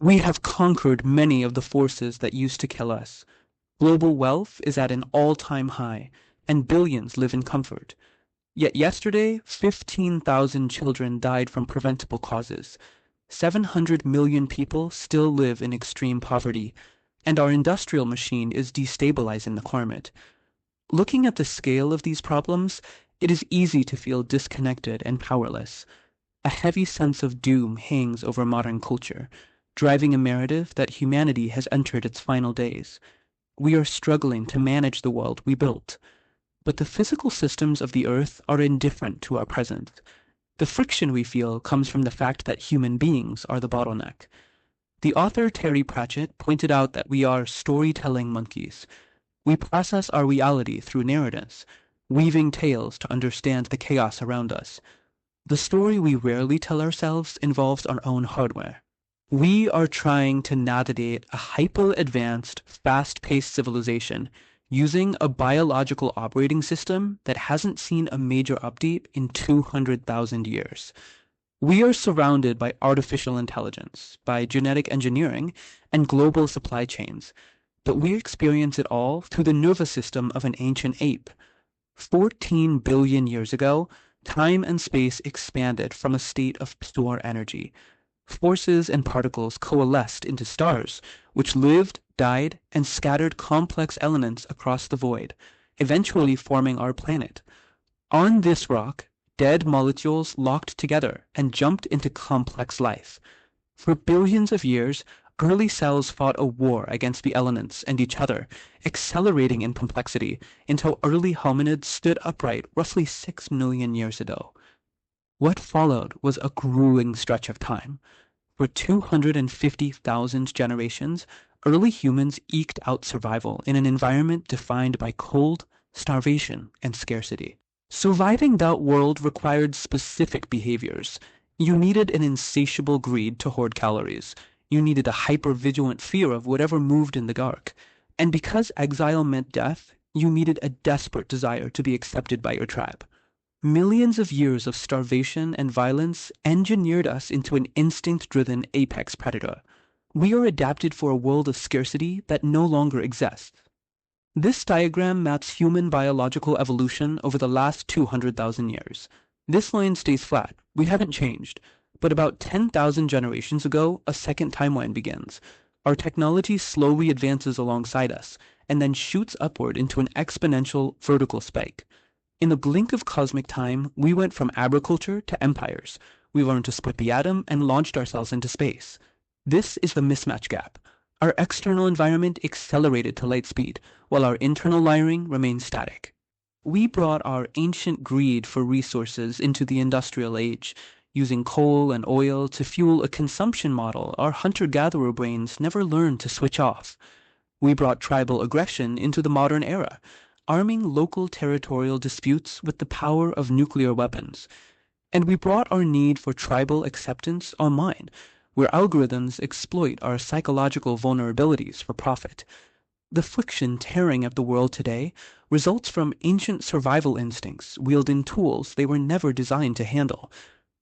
We have conquered many of the forces that used to kill us. Global wealth is at an all-time high, and billions live in comfort. Yet yesterday, 15,000 children died from preventable causes. 700 million people still live in extreme poverty, and our industrial machine is destabilizing the climate. Looking at the scale of these problems, it is easy to feel disconnected and powerless. A heavy sense of doom hangs over modern culture, driving a narrative that humanity has entered its final days. We are struggling to manage the world we built. But the physical systems of the earth are indifferent to our present. The friction we feel comes from the fact that human beings are the bottleneck. The author Terry Pratchett pointed out that we are storytelling monkeys. We process our reality through narratives, weaving tales to understand the chaos around us. The story we rarely tell ourselves involves our own hardware. We are trying to navigate a hyper-advanced, fast-paced civilization using a biological operating system that hasn't seen a major update in 200,000 years. We are surrounded by artificial intelligence, by genetic engineering, and global supply chains, but we experience it all through the nervous system of an ancient ape. 14 billion years ago, time and space expanded from a state of pure energy. Forces and particles coalesced into stars, which lived, died, and scattered complex elements across the void, eventually forming our planet. On this rock, dead molecules locked together and jumped into complex life. For billions of years, early cells fought a war against the elements and each other, accelerating in complexity until early hominids stood upright roughly 6 million years ago. What followed was a grueling stretch of time. For 250,000 generations, early humans eked out survival in an environment defined by cold, starvation, and scarcity. Surviving that world required specific behaviors. You needed an insatiable greed to hoard calories. You needed a hyper-vigilant fear of whatever moved in the dark. And because exile meant death, you needed a desperate desire to be accepted by your tribe. Millions of years of starvation and violence engineered us into an instinct-driven apex predator. We are adapted for a world of scarcity that no longer exists. This diagram maps human biological evolution over the last 200,000 years. This line stays flat. We haven't changed. But about 10,000 generations ago, a second timeline begins. Our technology slowly advances alongside us, and then shoots upward into an exponential vertical spike. In the blink of cosmic time, we went from agriculture to empires. We learned to split the atom and launched ourselves into space. This is the mismatch gap. Our external environment accelerated to light speed, while our internal wiring remained static. We brought our ancient greed for resources into the industrial age, using coal and oil to fuel a consumption model our hunter-gatherer brains never learned to switch off. We brought tribal aggression into the modern era, arming local territorial disputes with the power of nuclear weapons. And we brought our need for tribal acceptance online, where algorithms exploit our psychological vulnerabilities for profit. The friction tearing at the world today results from ancient survival instincts wielding tools they were never designed to handle.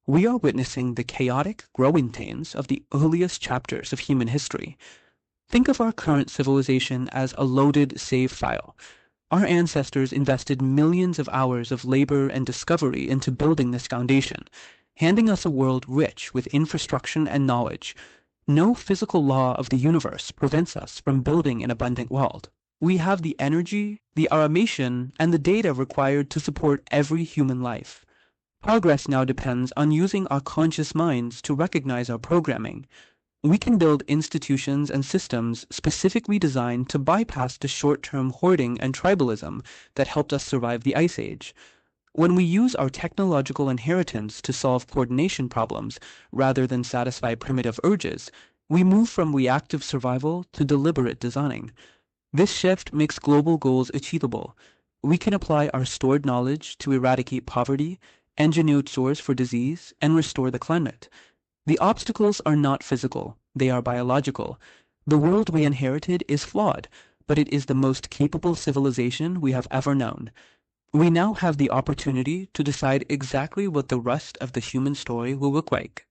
We are witnessing the chaotic growing pains of the earliest chapters of human history. Think of our current civilization as a loaded save file. Our ancestors invested millions of hours of labor and discovery into building this foundation, handing us a world rich with infrastructure and knowledge. No physical law of the universe prevents us from building an abundant world. We have the energy, the automation, and the data required to support every human life. Progress now depends on using our conscious minds to recognize our programming. We can build institutions and systems specifically designed to bypass the short-term hoarding and tribalism that helped us survive the Ice Age. When we use our technological inheritance to solve coordination problems rather than satisfy primitive urges, we move from reactive survival to deliberate designing. This shift makes global goals achievable. We can apply our stored knowledge to eradicate poverty, engineer cures for disease, and restore the climate. The obstacles are not physical, they are biological. The world we inherited is flawed, but it is the most capable civilization we have ever known. We now have the opportunity to decide exactly what the rest of the human story will look like.